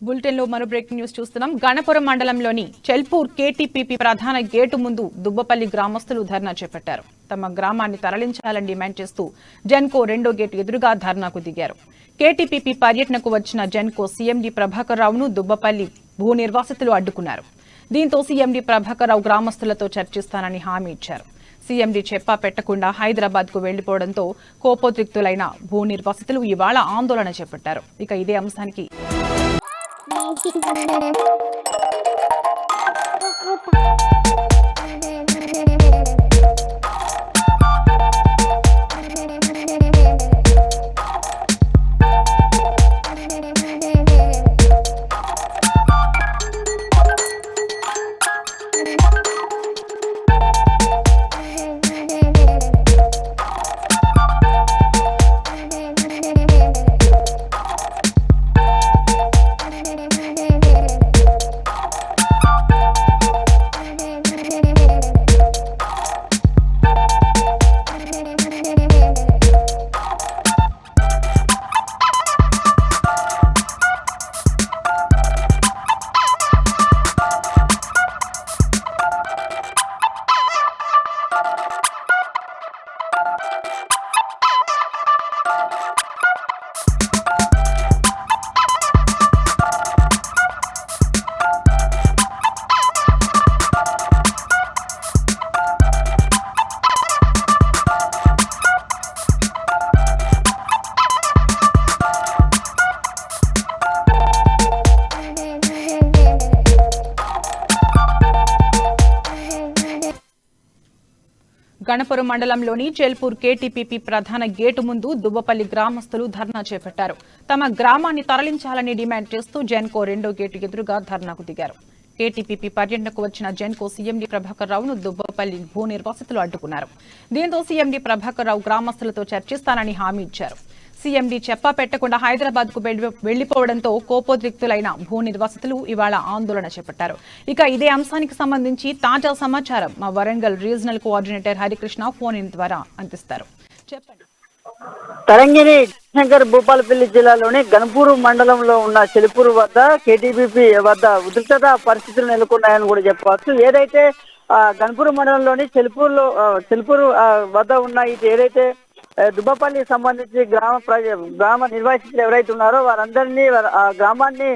Bulletin లో మరో breaking news చూస్తున్నాం. గణపురం మండలంలోని చెల్పూర్ కేటీపీపీ ప్రధాన గేటు ముందు దుబ్బపల్లి గ్రామస్తులు ధర్నా చేపట్టారు. తమ గ్రామాన్ని తరలించాలని డిమాండ్ చేస్తూ జెన్కో రెండో గేటు ఎదురుగా ధర్నాకు దిగారు. కేటీపీపీ పర్యటనకు వచ్చిన జెన్కో సీఎండీ ప్రభాకర్ రావును దుబ్బపల్లి భూ నిర్వాసితులు అడ్డుకున్నారు. దీంతో సీఎండీ ప్రభాకర్ రావు గ్రామస్తులతో చర్చిస్తానని హామీ ఇచ్చారు. సీఎండీ చెప్పా పెట్టకుండా హైదరాబాద్ కు వెళ్లిపోవడంతో కోపోద్రిక్తులైన భూ నిర్వాసితులు ఇవాళ ఆందోళన చేపట్టారు. ఇక ఇదే అంశానికి గణపురం మండలంలోని చెల్పూర్ కేటీపీపీ ప్రధాన గేటు ముందు దుబ్బపల్లి గ్రామస్తులు ధర్నా చేపట్టారు. తమ గ్రామాన్ని తరలించాలని డిమాండ్ చేస్తూ జెన్కో రెండో గేటు ఎదురుగా ధర్నాకు దిగారు. కేటీపీపీ పర్యటనకు వచ్చిన జెన్కో సీఎండీ ప్రభాకర్ రావును దుబ్బపల్లి భూ నిర్వాసితులు అడ్డుకున్నారు. దీంతో సీఎండీ ప్రభాకర్ రావు గ్రామస్తులతో చర్చిస్తానని హామీ ఇచ్చారు. సీఎండీ చెప్పా పెట్టకుండా హైదరాబాద్ కు వెళ్లిపోవడంతో కోపోద్రిక్తులైన భూ నిర్వాసితులు ఇవాళ ఆందోళన చేపట్టారు. ఇక ఇదే అంశానికి సంబంధించి తాజా సమాచారం మా Warangal regional coordinator Harikrishna phone in ద్వారా అందిస్తారు. చెప్పండి. తరంగిణి శంకర్ భూపాలపల్లి జిల్లాలోని గణపూర్ మండలంలో ఉన్న చెలుపూరు వద్ద కేటీపీపీ వద్ద ఉద్రిక్తత పరిస్థితులు నెలకొన్నాయని కూడా చెప్పవచ్చు. ఏదైతే గణపూర్ మండలంలోని చెలుపూరు వద్ద ఉన్న ఇది ఏదైతే దుబ్బపల్లి సంబంధించి గ్రామ నిర్వాసితులు ఎవరైతే ఉన్నారో వారందరినీ ఆ గ్రామాన్ని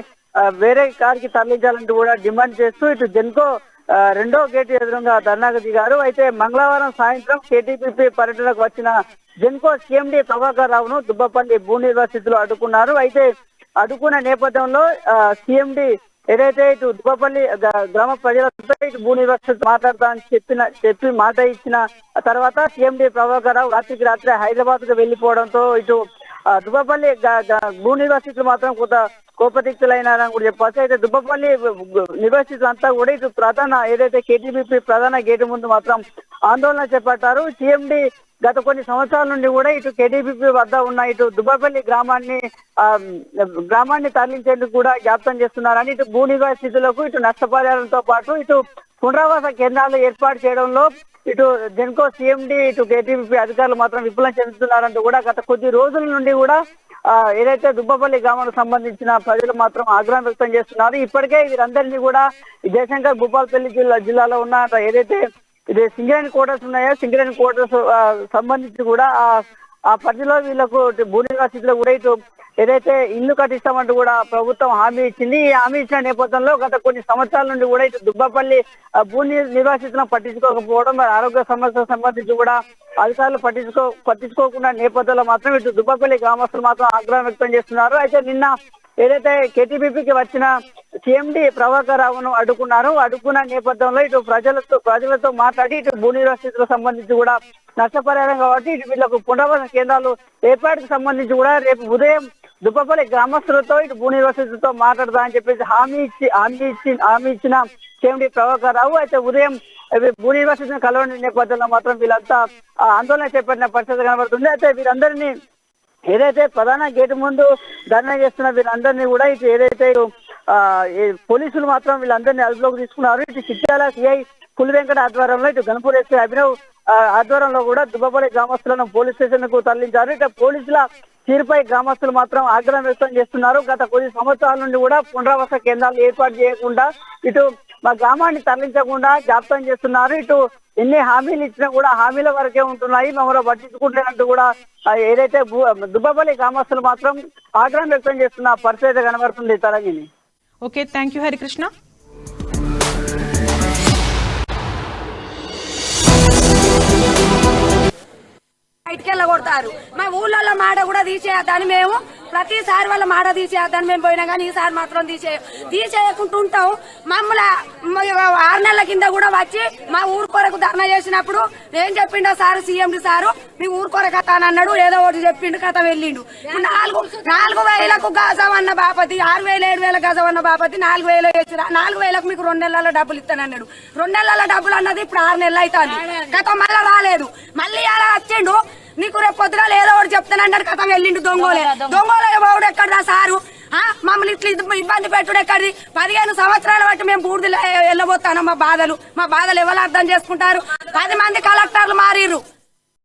వేరే కారికి తరలించాలంటూ కూడా డిమాండ్ చేస్తూ ఇటు జెన్కో రెండో గేటు ఎదురుగా ధర్నాకు దిగారు. అయితే మంగళవారం సాయంత్రం కేటీపీపీ పర్యటనకు వచ్చిన జెన్కో సీఎండీ ప్రభాకర్ రావును దుబ్బపల్లి భూ నిర్వాసితులు అడ్డుకున్నారు. అయితే అడ్డుకున్న నేపథ్యంలో సీఎండీ ఏదైతే ఇటు దుబ్బపల్లి గ్రామ ప్రజలతో ఇటు భూ నిర్వాసితులు మాట్లాడతా అని చెప్పి మాట ఇచ్చిన తర్వాత సీఎండీ ప్రభాకర్ రావు రాత్రికి రాత్రి హైదరాబాద్ కు వెళ్లిపోవడంతో ఇటు దుబ్బపల్లి భూ నిర్వాసితులు మాత్రం కొంత కోపతిక్తులైనారని కూడా చెప్పచ్చు. అయితే దుబ్బపల్లి నిర్వాసితులంతా కూడా ఇటు ఏదైతే కేటీపీపీ ప్రధాన గేటు ముందు మాత్రం ఆందోళన చేపట్టారు. సీఎండీ గత కొన్ని సంవత్సరాల నుండి కూడా ఇటు కేటీపీపీ వద్ద ఉన్న ఇటు దుబ్బపల్లి గ్రామాన్ని తరలించేందుకు కూడా జ్ఞాపకం చేస్తున్నారని ఇటు భూ నిర్వాసితులకు ఇటు నష్టపరిహారంతో పాటు ఇటు పునరావాస కేంద్రాలు ఏర్పాటు చేయడంలో ఇటు జెన్కో సీఎండీ ఇటు కేటీపీపీ అధికారులు మాత్రం విఫలం చెందుతున్నారంటూ కూడా గత కొద్ది రోజుల నుండి కూడా ఏదైతే దుబ్బపల్లి గ్రామానికి సంబంధించిన ప్రజలు మాత్రం ఆగ్రహం వ్యక్తం చేస్తున్నారు. ఇప్పటికే వీరందరినీ కూడా జయశంకర్ భూపాలపల్లి జిల్లాలో ఉన్న ఏదైతే ఇది సింగరేణి క్వార్టర్స్ ఉన్నాయో సింగరేణి క్వార్టర్స్ సంబంధించి కూడా ఆ పరిధిలో వీళ్ళకు భూ నిర్వాసితులకు కూడా ఇటు ఏదైతే ఇల్లు కట్టిస్తామంటూ కూడా ప్రభుత్వం హామీ ఇచ్చింది. ఈ హామీ ఇచ్చిన నేపథ్యంలో గత కొన్ని సంవత్సరాల నుండి కూడా ఇటు దుబ్బపల్లి భూ నిర్వాసితులను పట్టించుకోకపోవడం, ఆరోగ్య సమస్యలకు సంబంధించి కూడా అధికారులు పట్టించుకోకుండా నేపథ్యంలో మాత్రం ఇటు దుబ్బపల్లి గ్రామస్తులు మాత్రం ఆగ్రహం వ్యక్తం చేస్తున్నారు. అయితే నిన్న ఏదైతే కేటీపీపీకి వచ్చిన సీఎండీ ప్రభాకర్ రావును అడ్డుకున్న నేపథ్యంలో ఇటు ప్రజలతో మాట్లాడి ఇటు భూ నిర్వాసితులకు సంబంధించి కూడా నష్టపరిహారం కాబట్టి ఇటు వీళ్ళకు పునరావాస కేంద్రాలు ఏర్పాటుకు సంబంధించి కూడా రేపు ఉదయం దుబ్బపల్లి గ్రామస్తులతో ఇటు భూ నిర్వాసితులతో మాట్లాడదా అని చెప్పేసి హామీ ఇచ్చిన సీఎండీ ప్రభాకర్ రావు. అయితే ఉదయం భూ నిర్వాసితులను కలవని నేపథ్యంలో మాత్రం వీళ్ళంతా ఆందోళన చేపట్టిన పరిస్థితి కనబడుతుంది. అయితే వీరందరినీ ఏదైతే ప్రధాన గేటు ముందు ధర్నా చేస్తున్న వీళ్ళందరినీ కూడా ఇటు ఏదైతే పోలీసులు మాత్రం వీళ్ళందరినీ అదుపులోకి తీసుకున్నారు. ఇటు చిట్యాల సిఐ పులి వెంకట ఆధ్వర్యంలో ఇటు గణపూర్ ఎస్పీ అభినవ్ ఆధ్వర్యంలో కూడా దుబ్బపల్లి గ్రామస్తులను పోలీస్ స్టేషన్ కు తరలించారు. ఇక పోలీసుల తీరుపై గ్రామస్తులు మాత్రం ఆగ్రహం వ్యక్తం చేస్తున్నారు. గత కొద్ది సంవత్సరాల నుండి కూడా పునరావాస కేంద్రాలు ఏర్పాటు చేయకుండా ఇటు మా గ్రామాన్ని తరలించకుండా జాప్యం చేస్తున్నారు. ఇటు ఎన్ని హామీలు ఇచ్చినా కూడా హామీల వరకే ఉంటున్నాయి, మమ్మల్ని పట్టించుకుంటున్నట్టు కూడా ఏదైతే దుబ్బపల్లి గ్రామస్తులు మాత్రం ఆగ్రహం వ్యక్తం చేస్తున్న పరిస్థితి కనబడుతుంది. Tarangini. Okay, thank you Harikrishna. బయటికి వెళ్ళగొడతారు. మా ఊళ్ళో మాట కూడా తీసేయద్దని మేము ప్రతిసారి వాళ్ళ మాట తీసేయద్దని మేము పోయినా కానీ ఈసారి మాత్రం తీసేయకుండా ఉంటాం. మమ్మల్ని 6 నెలల కింద కూడా వచ్చి మా ఊరు కొరకు ధర్నా చేసినప్పుడు ఏం చెప్పిండో సారు సీఎండి సారు మీ ఊరు కొరకు కథ అని అన్నాడు. ఏదో ఒకటి చెప్పిండు, కథ వెళ్ళిండు. 4,000కు గజం అన్న బాపతి 6,000 7,000 గజం అన్న బాపతి 4,000 వేసి 4,000కు మీకు 2 నెలల డబ్బులు ఇస్తానన్నాడు. 2 నెలల డబ్బులు అన్నది ఇప్పుడు 6 నెలలు అవుతుంది. కథ మళ్ళా రాలేదు. మళ్ళీ అలా వచ్చిండు, నీకు రేపు పొద్దుగా ఏదో ఒకటి చెప్తానన్నాడు. కథ వెళ్ళిండు. దొంగోలే బావుడు ఎక్కడా సారు మమ్మల్ని ఇట్లా ఇబ్బంది పెట్టుడు ఎక్కడిది? 15 సంవత్సరాల బట్టి మేము బూడిదలో వెళ్ళబోతాను. మా బాధలు ఎవరు అర్థం చేసుకుంటారు? 10 మంది కలెక్టర్లు మారిర్రు.